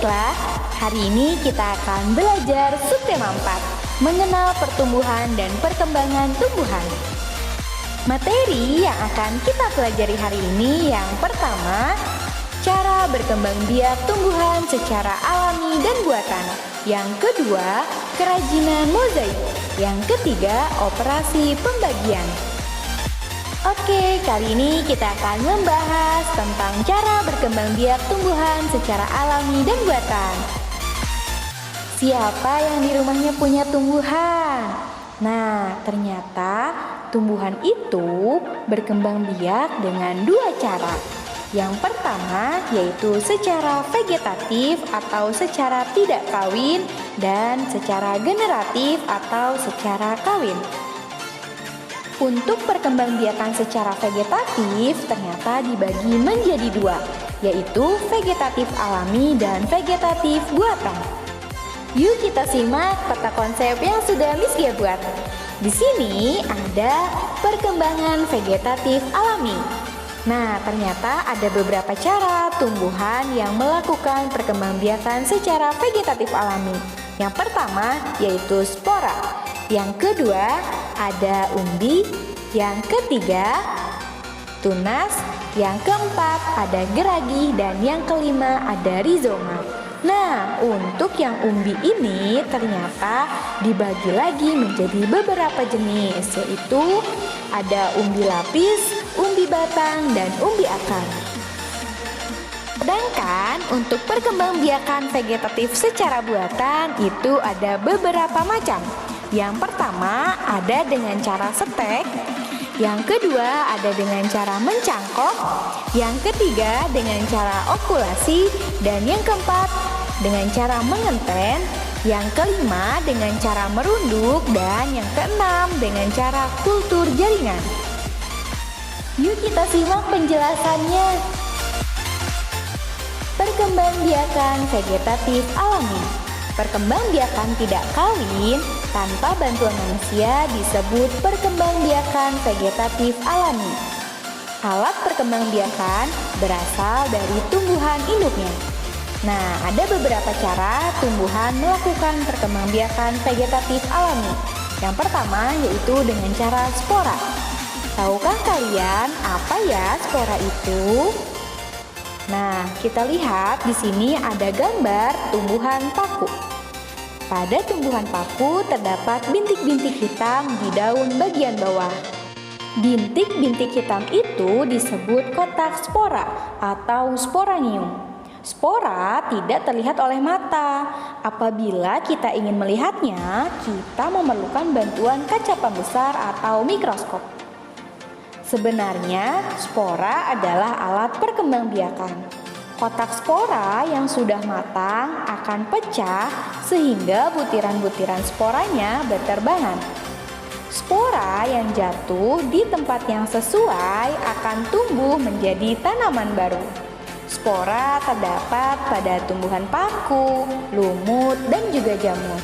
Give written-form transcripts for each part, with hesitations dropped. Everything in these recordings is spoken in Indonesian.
Baiklah, hari ini kita akan belajar subtema 4, mengenal pertumbuhan dan perkembangan tumbuhan. Materi yang akan kita pelajari hari ini yang pertama, cara berkembang biak tumbuhan secara alami dan buatan. Yang kedua, kerajinan mozaik. Yang ketiga, operasi pembagian. Oke, kali ini kita akan membahas tentang cara berkembang biak tumbuhan secara alami dan buatan. Siapa yang di rumahnya punya tumbuhan? Nah, ternyata tumbuhan itu berkembang biak dengan dua cara. Yang pertama yaitu secara vegetatif atau secara tidak kawin dan secara generatif atau secara kawin. Untuk perkembangbiakan secara vegetatif ternyata dibagi menjadi dua, yaitu vegetatif alami dan vegetatif buatan. Yuk kita simak peta konsep yang sudah Miss Gia buat. Di sini ada perkembangan vegetatif alami. Nah, ternyata ada beberapa cara tumbuhan yang melakukan perkembangbiakan secara vegetatif alami. Yang pertama yaitu spora. Yang kedua ada umbi, yang ketiga tunas, yang keempat ada geragi, dan yang kelima ada rizoma. Nah, untuk yang umbi ini ternyata dibagi lagi menjadi beberapa jenis, yaitu ada umbi lapis, umbi batang, dan umbi akar. Sedangkan untuk perkembangbiakan vegetatif secara buatan itu ada beberapa macam. Yang pertama ada dengan cara setek, yang kedua ada dengan cara mencangkok, yang ketiga dengan cara okulasi, dan yang keempat dengan cara mengenten, yang kelima dengan cara merunduk, dan yang keenam dengan cara kultur jaringan. Yuk kita simak penjelasannya. Perkembangbiakan vegetatif alami. Perkembangbiakan tidak kawin tanpa bantuan manusia disebut perkembangbiakan vegetatif alami. Alat perkembangbiakan berasal dari tumbuhan induknya. Nah, ada beberapa cara tumbuhan melakukan perkembangbiakan vegetatif alami. Yang pertama yaitu dengan cara spora. Tahukah kalian apa ya spora itu? Nah, kita lihat di sini ada gambar tumbuhan paku. Pada tumbuhan paku terdapat bintik-bintik hitam di daun bagian bawah. Bintik-bintik hitam itu disebut kotak spora atau sporangium. Spora tidak terlihat oleh mata. Apabila kita ingin melihatnya, kita memerlukan bantuan kaca pembesar atau mikroskop. Sebenarnya, spora adalah alat perkembangbiakan. Kotak spora yang sudah matang akan pecah sehingga butiran-butiran sporanya berterbangan. Spora yang jatuh di tempat yang sesuai akan tumbuh menjadi tanaman baru. Spora terdapat pada tumbuhan paku, lumut, dan juga jamur.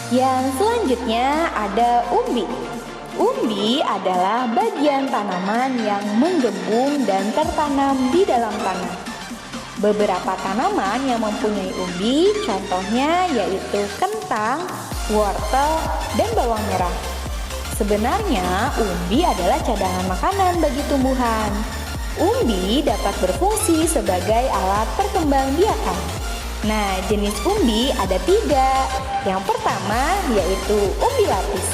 Yang selanjutnya ada umbi. Umbi adalah bagian tanaman yang menggembung dan tertanam di dalam tanah. Beberapa tanaman yang mempunyai umbi, contohnya yaitu kentang, wortel, dan bawang merah. Sebenarnya, umbi adalah cadangan makanan bagi tumbuhan. Umbi dapat berfungsi sebagai alat perkembangbiakan. Nah, jenis umbi ada 3. Yang pertama yaitu umbi lapis.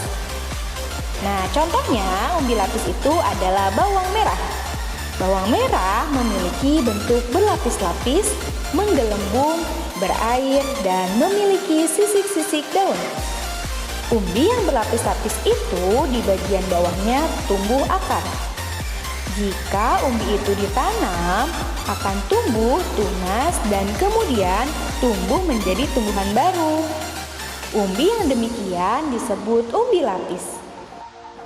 Nah, contohnya umbi lapis itu adalah bawang merah. Bawang merah memiliki bentuk berlapis-lapis, menggelembung, berair, dan memiliki sisik-sisik daun. Umbi yang berlapis-lapis itu di bagian bawahnya tumbuh akar. Jika umbi itu ditanam, akan tumbuh tunas dan kemudian tumbuh menjadi tumbuhan baru. Umbi yang demikian disebut umbi lapis.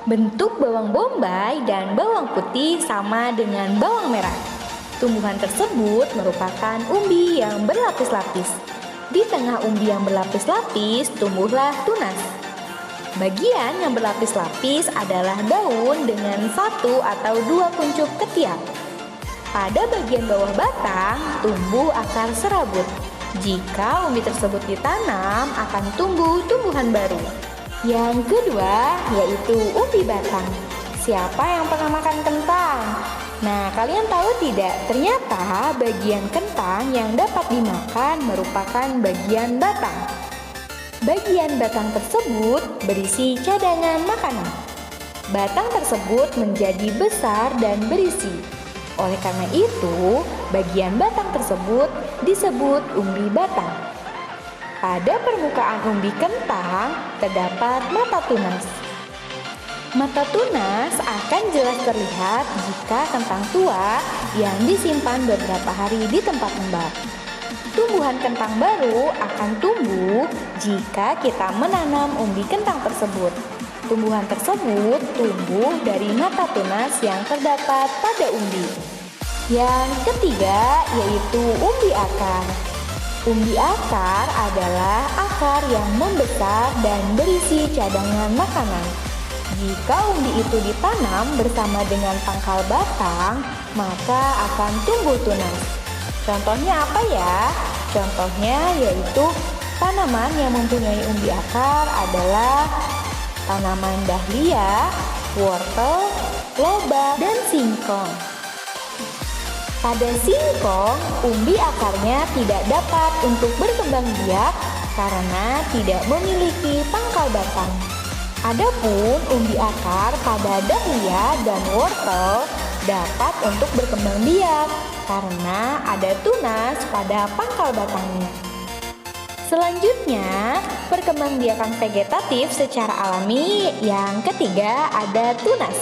Bentuk bawang bombay dan bawang putih sama dengan bawang merah. Tumbuhan tersebut merupakan umbi yang berlapis-lapis. Di tengah umbi yang berlapis-lapis tumbuhlah tunas. Bagian yang berlapis-lapis adalah daun dengan 1 atau 2 kuncup ketiak. Pada bagian bawah batang tumbuh akar serabut. Jika umbi tersebut ditanam, akan tumbuh tumbuhan baru. Yang kedua, yaitu umbi batang. Siapa yang pernah makan kentang? Nah, kalian tahu tidak? Ternyata bagian kentang yang dapat dimakan merupakan bagian batang. Bagian batang tersebut berisi cadangan makanan. Batang tersebut menjadi besar dan berisi. Oleh karena itu, bagian batang tersebut disebut umbi batang. Pada permukaan umbi kentang terdapat mata tunas. Mata tunas akan jelas terlihat jika kentang tua yang disimpan beberapa hari di tempat lembab. Tumbuhan kentang baru akan tumbuh jika kita menanam umbi kentang tersebut. Tumbuhan tersebut tumbuh dari mata tunas yang terdapat pada umbi. Yang ketiga yaitu umbi akar. Umbi akar adalah akar yang membesar dan berisi cadangan makanan. Jika umbi itu ditanam bersama dengan pangkal batang, maka akan tumbuh tunas. Contohnya apa ya? Contohnya yaitu tanaman yang mempunyai umbi akar adalah tanaman dahlia, wortel, lobak, dan singkong. Pada singkong, umbi akarnya tidak dapat untuk berkembang biak karena tidak memiliki pangkal batang. Adapun umbi akar pada dahlia dan wortel dapat untuk berkembang biak karena ada tunas pada pangkal batangnya. Selanjutnya, perkembangbiakan vegetatif secara alami yang ketiga ada tunas.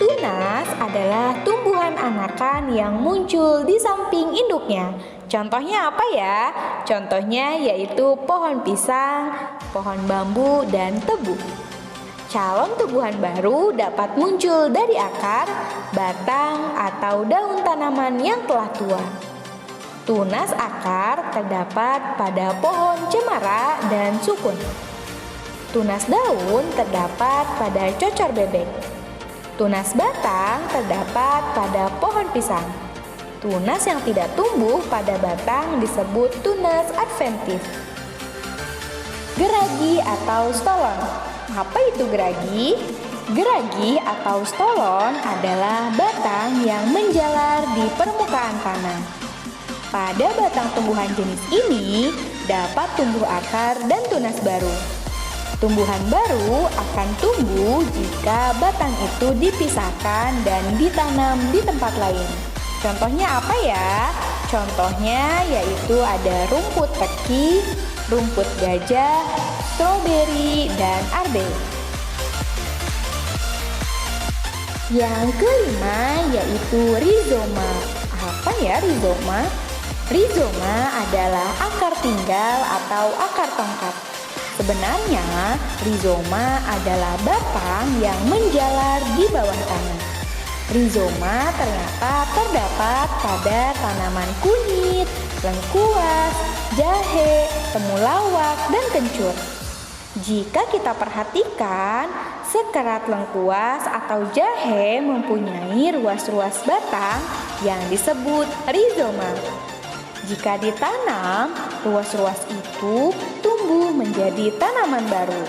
Tunas adalah tumbuhan anakan yang muncul di samping induknya. Contohnya apa ya? Contohnya yaitu pohon pisang, pohon bambu, dan tebu. Calon tumbuhan baru dapat muncul dari akar, batang, atau daun tanaman yang telah tua. Tunas akar terdapat pada pohon cemara dan sukun. Tunas daun terdapat pada cocor bebek. Tunas batang terdapat pada pohon pisang. Tunas yang tidak tumbuh pada batang disebut tunas adventif. Geragi atau stolon. Apa itu geragi? Geragi atau stolon adalah batang yang menjalar di permukaan tanah. Pada batang tumbuhan jenis ini dapat tumbuh akar dan tunas baru. Tumbuhan baru akan tumbuh jika batang itu dipisahkan dan ditanam di tempat lain. Contohnya apa ya? Contohnya yaitu ada rumput teki, rumput gajah, stroberi, dan arbe. Yang kelima yaitu rizoma. Apa ya rizoma? Rizoma adalah akar tinggal atau akar tongkat. Sebenarnya, rizoma adalah batang yang menjalar di bawah tanah. Rizoma ternyata terdapat pada tanaman kunyit, lengkuas, jahe, temulawak, dan kencur. Jika kita perhatikan, sekerat lengkuas atau jahe mempunyai ruas-ruas batang yang disebut rizoma. Jika ditanam, ruas-ruas itu tumbuh menjadi tanaman baru.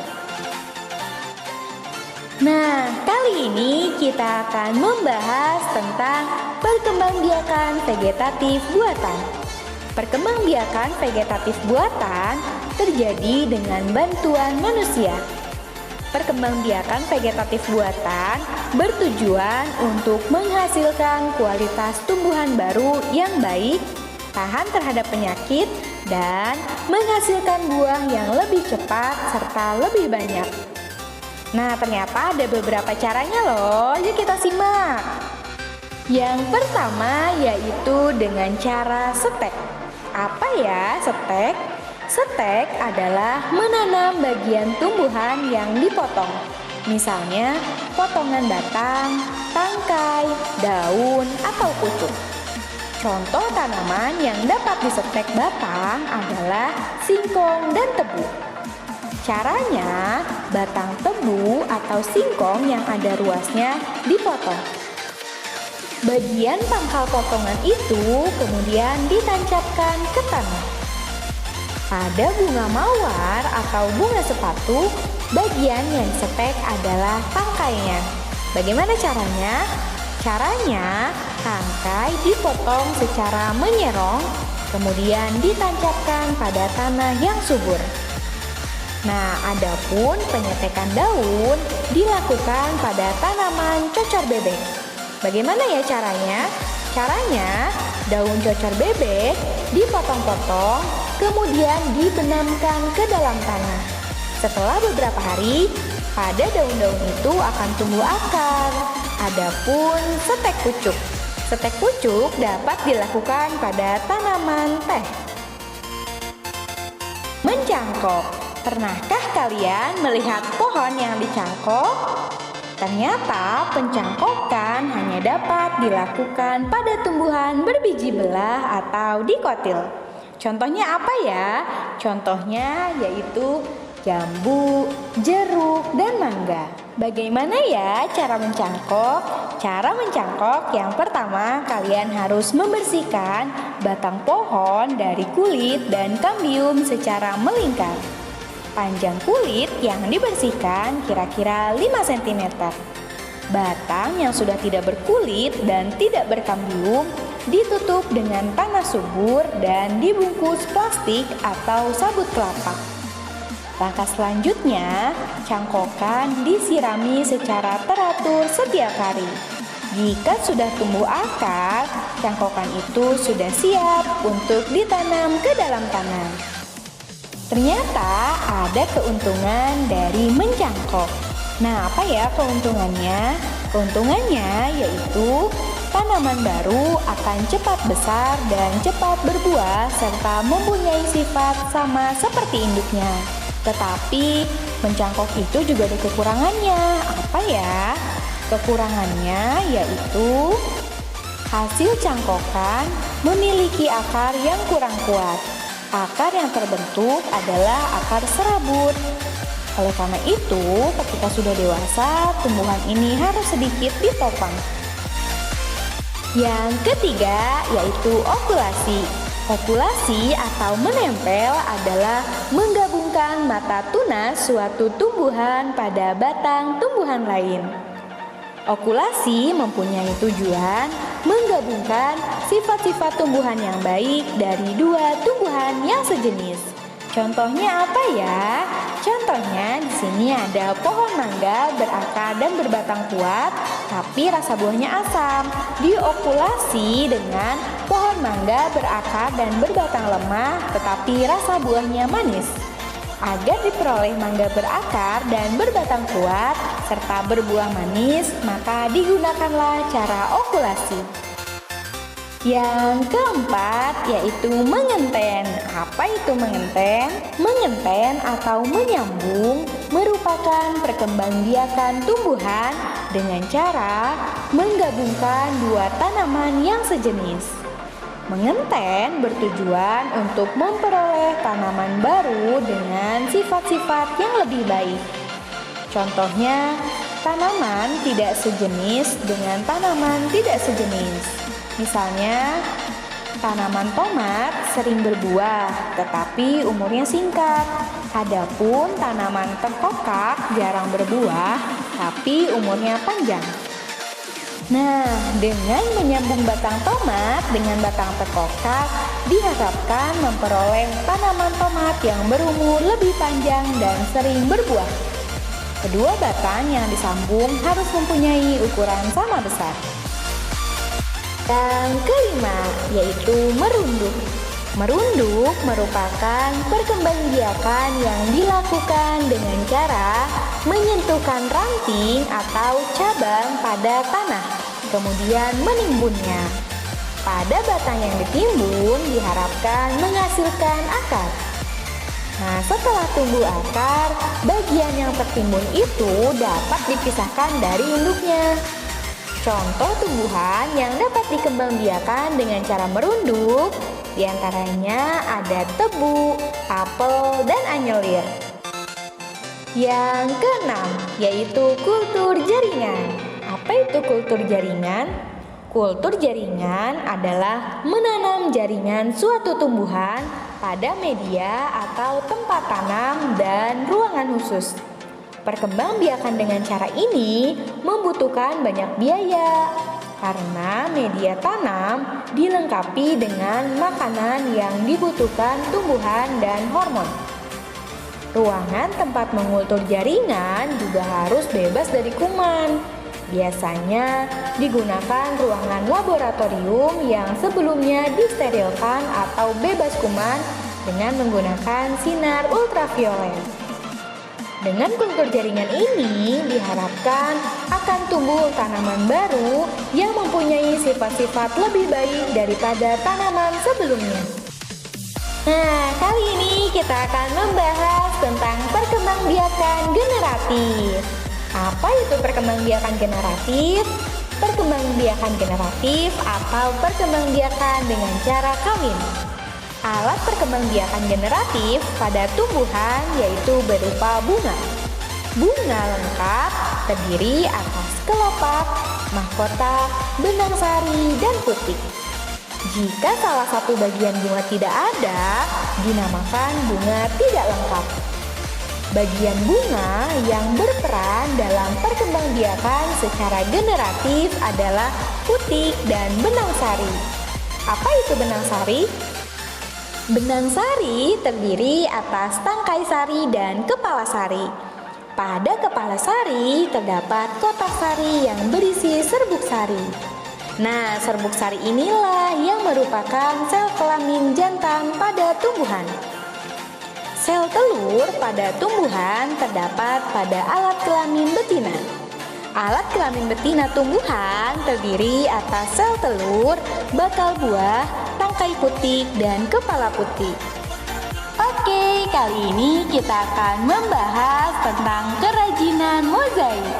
Nah, kali ini kita akan membahas tentang perkembangbiakan vegetatif buatan. Perkembangbiakan vegetatif buatan terjadi dengan bantuan manusia. Perkembangbiakan vegetatif buatan bertujuan untuk menghasilkan kualitas tumbuhan baru yang baik, tahan terhadap penyakit, dan menghasilkan buah yang lebih cepat serta lebih banyak. Nah, ternyata ada beberapa caranya loh, yuk kita simak. Yang pertama yaitu dengan cara setek. Apa ya setek? Setek adalah menanam bagian tumbuhan yang dipotong. Misalnya, potongan batang, tangkai, daun, atau pucuk. Contoh tanaman yang dapat disetek batang adalah singkong dan tebu. Caranya, batang tebu atau singkong yang ada ruasnya dipotong. Bagian pangkal potongan itu kemudian ditancapkan ke tanah. Pada bunga mawar atau bunga sepatu, bagian yang disetek adalah tangkainya. Bagaimana caranya? Caranya, tangkai dipotong secara menyerong, kemudian ditancapkan pada tanah yang subur. Nah, adapun penyetekan daun dilakukan pada tanaman cocor bebek. Bagaimana ya caranya? Caranya, daun cocor bebek dipotong-potong, kemudian dibenamkan ke dalam tanah. Setelah beberapa hari, pada daun-daun itu akan tumbuh akar. Adapun setek pucuk. Setek pucuk dapat dilakukan pada tanaman teh. Mencangkok. Pernahkah kalian melihat pohon yang dicangkok? Ternyata pencangkokan hanya dapat dilakukan pada tumbuhan berbiji belah atau dikotil. Contohnya apa ya? Contohnya yaitu jambu, jeruk, dan mangga. Bagaimana ya cara mencangkok? Cara mencangkok yang pertama, kalian harus membersihkan batang pohon dari kulit dan kambium secara melingkar. Panjang kulit yang dibersihkan kira-kira 5 cm. Batang yang sudah tidak berkulit dan tidak berkambium ditutup dengan tanah subur dan dibungkus plastik atau sabut kelapa. Langkah selanjutnya, cangkokan disirami secara teratur setiap hari. Jika sudah tumbuh akar, cangkokan itu sudah siap untuk ditanam ke dalam tanah. Ternyata ada keuntungan dari mencangkok. Nah, apa ya keuntungannya? Keuntungannya yaitu tanaman baru akan cepat besar dan cepat berbuah serta mempunyai sifat sama seperti induknya. Tetapi mencangkok itu juga ada kekurangannya. Apa ya? Kekurangannya yaitu hasil cangkokan memiliki akar yang kurang kuat. Akar yang terbentuk adalah akar serabut. Oleh karena itu, ketika sudah dewasa, tumbuhan ini harus sedikit ditopang. Yang ketiga yaitu okulasi. Okulasi atau menempel adalah menggabungkan mata tunas suatu tumbuhan pada batang tumbuhan lain. Okulasi mempunyai tujuan menggabungkan sifat-sifat tumbuhan yang baik dari dua tumbuhan yang sejenis. Contohnya apa ya? Contohnya di sini ada pohon mangga berakar dan berbatang kuat, tapi rasa buahnya asam. Diokulasi dengan pohon mangga berakar dan berbatang lemah, tetapi rasa buahnya manis. Agar diperoleh mangga berakar dan berbatang kuat serta berbuah manis, maka digunakanlah cara okulasi. Yang keempat yaitu mengenten. Apa itu mengenten? Mengenten atau menyambung merupakan perkembangbiakan tumbuhan dengan cara menggabungkan dua tanaman yang sejenis. Mengenten bertujuan untuk memperoleh tanaman baru dengan sifat-sifat yang lebih baik. Contohnya, tanaman tidak sejenis dengan tanaman tidak sejenis. Misalnya, tanaman tomat sering berbuah, tetapi umurnya singkat. Adapun tanaman tengkorak jarang berbuah, tapi umurnya panjang. Nah, dengan menyambung batang tomat dengan batang tengkorak, diharapkan memperoleh tanaman tomat yang berumur lebih panjang dan sering berbuah. Kedua batang yang disambung harus mempunyai ukuran sama besar. Yang kelima, yaitu merunduk. Merunduk merupakan perkembangbiakan yang dilakukan dengan cara menyentuhkan ranting atau cabang pada tanah, kemudian menimbunnya. Pada batang yang ditimbun diharapkan menghasilkan akar. Nah, setelah tumbuh akar, bagian yang tertimbun itu dapat dipisahkan dari induknya. Contoh tumbuhan yang dapat dikembangbiakan dengan cara merunduk, diantaranya ada tebu, apel, dan anyelir. Yang keenam, yaitu kultur jaringan. Apa itu kultur jaringan? Kultur jaringan adalah menanam jaringan suatu tumbuhan pada media atau tempat tanam dan ruangan khusus. Perkembangbiakan dengan cara ini membutuhkan banyak biaya karena media tanam dilengkapi dengan makanan yang dibutuhkan tumbuhan dan hormon. Ruangan tempat mengultur jaringan juga harus bebas dari kuman. Biasanya digunakan ruangan laboratorium yang sebelumnya disterilkan atau bebas kuman dengan menggunakan sinar ultraviolet. Dengan kultur jaringan ini diharapkan akan tumbuh tanaman baru yang mempunyai sifat-sifat lebih baik daripada tanaman sebelumnya. Nah, kali ini kita akan membahas tentang perkembangbiakan generatif. Apa itu perkembangbiakan generatif? Perkembangbiakan generatif atau perkembangbiakan dengan cara kawin. Alat perkembangbiakan generatif pada tumbuhan yaitu berupa bunga. Bunga lengkap terdiri atas kelopak, mahkota, benang sari, dan putik. Jika salah satu bagian bunga tidak ada, dinamakan bunga tidak lengkap. Bagian bunga yang berperan dalam perkembangbiakan secara generatif adalah putik dan benang sari. Apa itu benang sari? Benang sari terdiri atas tangkai sari dan kepala sari. Pada kepala sari terdapat kotak sari yang berisi serbuk sari. Nah, serbuk sari inilah yang merupakan sel kelamin jantan pada tumbuhan. Sel telur pada tumbuhan terdapat pada alat kelamin betina. Alat kelamin betina tumbuhan terdiri atas sel telur, bakal buah, tangkai putik, dan kepala putik. Oke, kali ini kita akan membahas tentang kerajinan mozaik.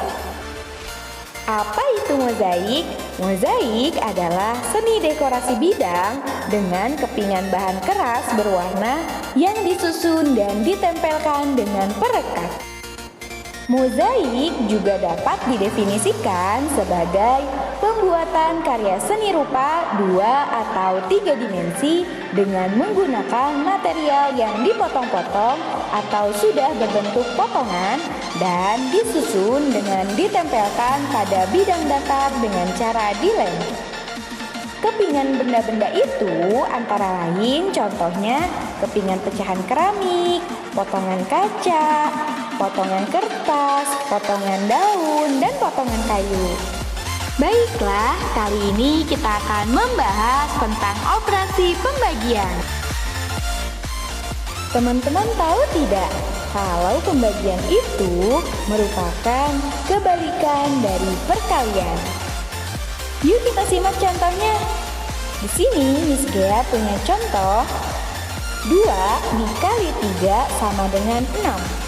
Apa itu mozaik? Mozaik adalah seni dekorasi bidang dengan kepingan bahan keras berwarna yang disusun dan ditempelkan dengan perekat. Mozaik juga dapat didefinisikan sebagai pembuatan karya seni rupa 2 atau 3 dimensi dengan menggunakan material yang dipotong-potong atau sudah berbentuk potongan dan disusun dengan ditempelkan pada bidang datar dengan cara dilem. Kepingan benda-benda itu antara lain contohnya kepingan pecahan keramik, potongan kaca, potongan kertas, potongan daun, dan potongan kayu. Baiklah, kali ini kita akan membahas tentang operasi pembagian. Teman-teman tahu tidak, kalau pembagian itu merupakan kebalikan dari perkalian? Yuk kita simak contohnya. Di sini Miss Gea punya contoh 2 dikali 3 sama dengan 6.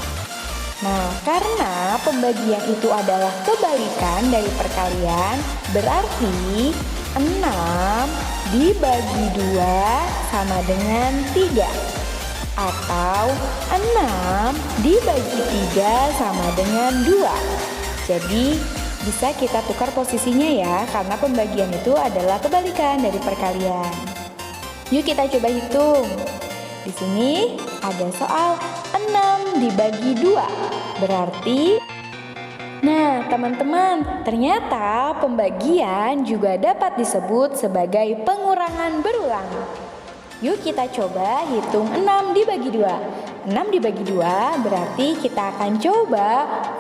Nah, karena pembagian itu adalah kebalikan dari perkalian, berarti 6 dibagi 2 sama dengan 3. Atau 6 dibagi 3 sama dengan 2. Jadi, bisa kita tukar posisinya ya, karena pembagian itu adalah kebalikan dari perkalian. Yuk kita coba hitung. Di sini ada soal 6 dibagi 2. Berarti, nah teman-teman, ternyata pembagian juga dapat disebut sebagai pengurangan berulang. Yuk kita coba hitung 6 dibagi 2. 6 dibagi 2 berarti kita akan coba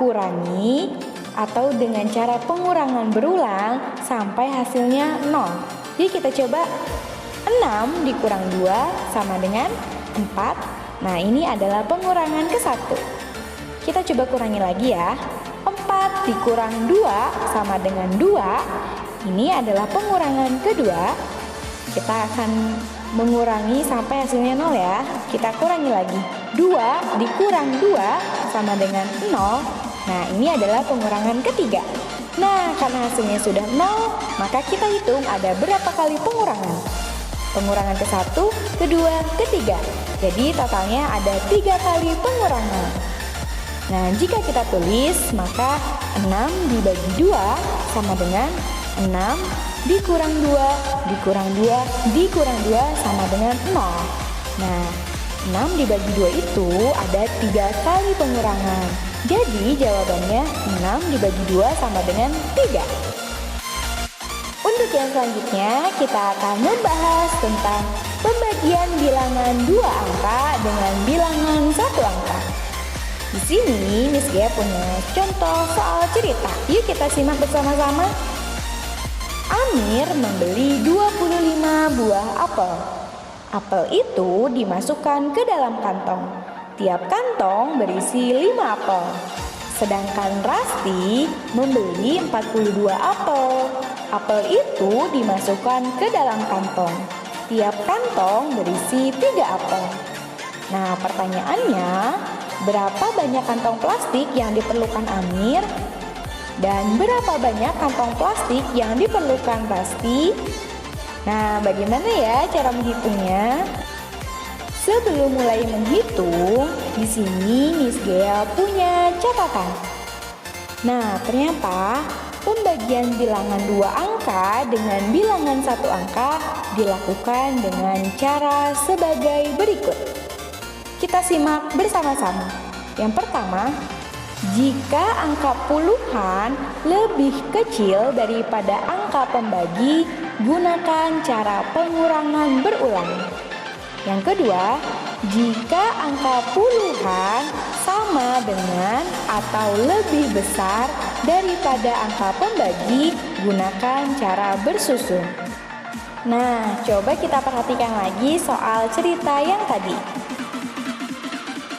kurangi atau dengan cara pengurangan berulang sampai hasilnya 0. Jadi kita coba 6 dikurang 2 sama dengan 4. Nah, ini adalah pengurangan ke 1. Kita coba kurangi lagi ya. 4 dikurang 2 sama dengan 2. Ini adalah pengurangan kedua. Kita akan mengurangi sampai hasilnya 0 ya. Kita kurangi lagi. 2 dikurang 2 sama dengan 0. Nah, ini adalah pengurangan ketiga. Nah, karena hasilnya sudah 0, maka kita hitung ada berapa kali pengurangan. Pengurangan ke-1, kedua, ketiga. Jadi totalnya ada 3 kali pengurangan. Nah, jika kita tulis, maka 6 dibagi 2 sama dengan 6 dikurang 2, dikurang 2, dikurang 2 sama dengan 0. Nah, 6 dibagi 2 itu ada 3 kali pengurangan. Jadi jawabannya 6 dibagi 2 sama dengan 3. Untuk yang selanjutnya, kita akan membahas tentang pembagian bilangan 2 angka dengan bilangan 1 angka. Di sini Miss Gia punya contoh soal cerita. Yuk kita simak bersama-sama. Amir membeli 25 buah apel. Apel itu dimasukkan ke dalam kantong. Tiap kantong berisi 5 apel. Sedangkan Rasti membeli 42 apel. Apel itu dimasukkan ke dalam kantong. Tiap kantong berisi 3 apel. Nah, pertanyaannya, berapa banyak kantong plastik yang diperlukan Amir? Dan berapa banyak kantong plastik yang diperlukan Rasti? Nah, bagaimana ya cara menghitungnya? Sebelum mulai menghitung, di sini Miss Gea punya catatan. Nah, ternyata pembagian bilangan 2 angka dengan bilangan 1 angka dilakukan dengan cara sebagai berikut. Kita simak bersama-sama. Yang pertama, jika angka puluhan lebih kecil daripada angka pembagi, gunakan cara pengurangan berulang. Yang kedua, jika angka puluhan sama dengan atau lebih besar daripada angka pembagi, gunakan cara bersusun. Nah, coba kita perhatikan lagi soal cerita yang tadi.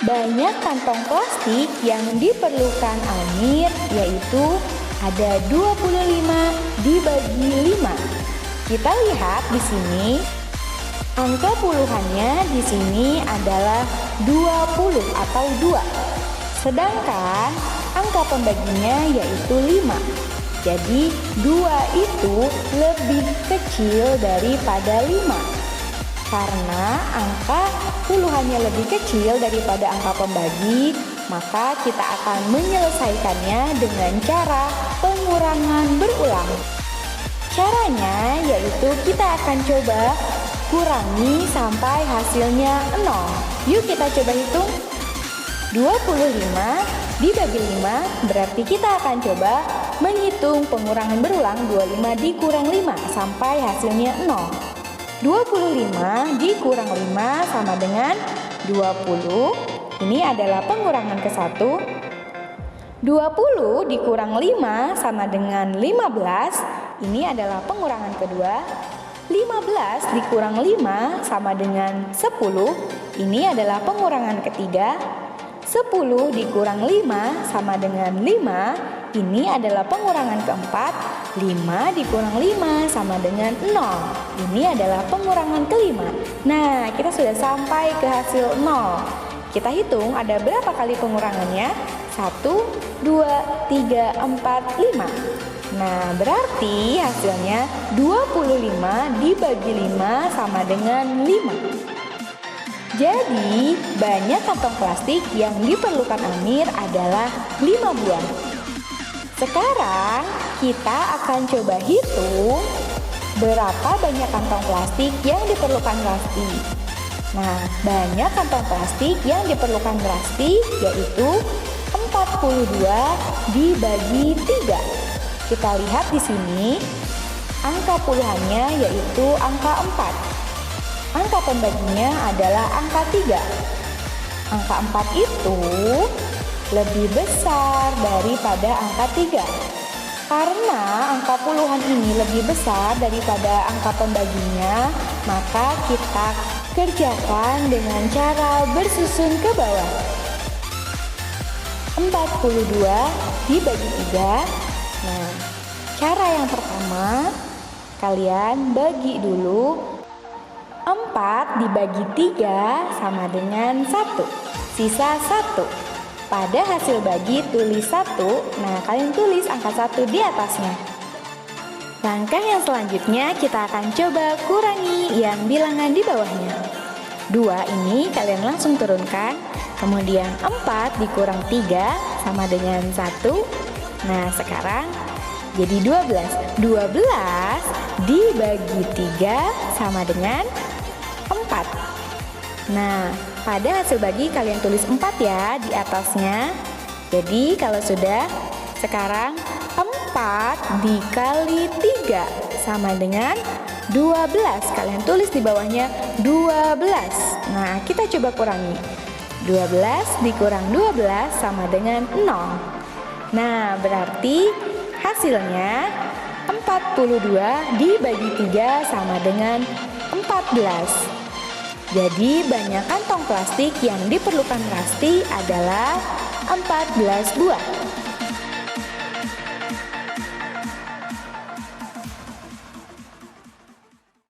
Banyak kantong plastik yang diperlukan Amir, yaitu ada 25 dibagi 5. Kita lihat di sini, angka puluhannya di sini adalah 20 atau 2. Sedangkan angka pembaginya yaitu 5. Jadi 2 itu lebih kecil daripada 5. Karena angka puluhannya lebih kecil daripada angka pembagi, maka kita akan menyelesaikannya dengan cara pengurangan berulang. Caranya yaitu kita akan coba kurangi sampai hasilnya 0. Yuk kita coba hitung. 25 dibagi 5 berarti kita akan coba menghitung pengurangan berulang 25 dikurang 5 sampai hasilnya 0. 25 dikurang 5 sama dengan 20. Ini adalah pengurangan ke-1. 20 dikurang 5 sama dengan 15. Ini adalah pengurangan kedua. 15 dikurang 5 sama dengan 10. Ini adalah pengurangan ketiga. 10 dikurang 5 sama dengan 5. Ini adalah pengurangan keempat. 5 dikurang 5 sama dengan 0. Ini adalah pengurangan kelima. Nah, kita sudah sampai ke hasil 0. Kita hitung ada berapa kali pengurangannya? 1, 2, 3, 4, 5. Nah, berarti hasilnya 25 dibagi 5 sama dengan 5. Jadi, banyak kantong plastik yang diperlukan Amir adalah 5 buah. Sekarang kita akan coba hitung berapa banyak kantong plastik yang diperlukan Rasti. Nah, banyak kantong plastik yang diperlukan Rasti yaitu 42 dibagi 3. Kita lihat di sini, angka puluhannya yaitu angka 4. Angka pembaginya adalah angka 3. Angka 4 itu lebih besar daripada angka 3. Karena angka puluhan ini lebih besar daripada angka pembaginya, maka kita kerjakan dengan cara bersusun ke bawah. 42 dibagi 3. Nah, cara yang pertama, kalian bagi dulu. 4 dibagi 3 sama dengan 1. Sisa 1. Pada hasil bagi tulis 1. Nah, kalian tulis angka 1 di atasnya. Langkah yang selanjutnya kita akan coba kurangi yang bilangan di bawahnya. 2 ini kalian langsung turunkan. Kemudian 4 dikurang 3 sama dengan 1. Nah, sekarang jadi 12. 12 dibagi 3 sama dengan 4. Nah, pada hasil bagi kalian tulis 4 ya di atasnya. Jadi kalau sudah, sekarang 4 dikali 3 sama dengan 12. Kalian tulis di bawahnya 12. Nah, kita coba kurangi. 12 dikurang 12 sama dengan 0. Nah, berarti hasilnya 42 dibagi 3 sama dengan 14. Jadi banyak kantong plastik yang diperlukan Rasti adalah 14 buah.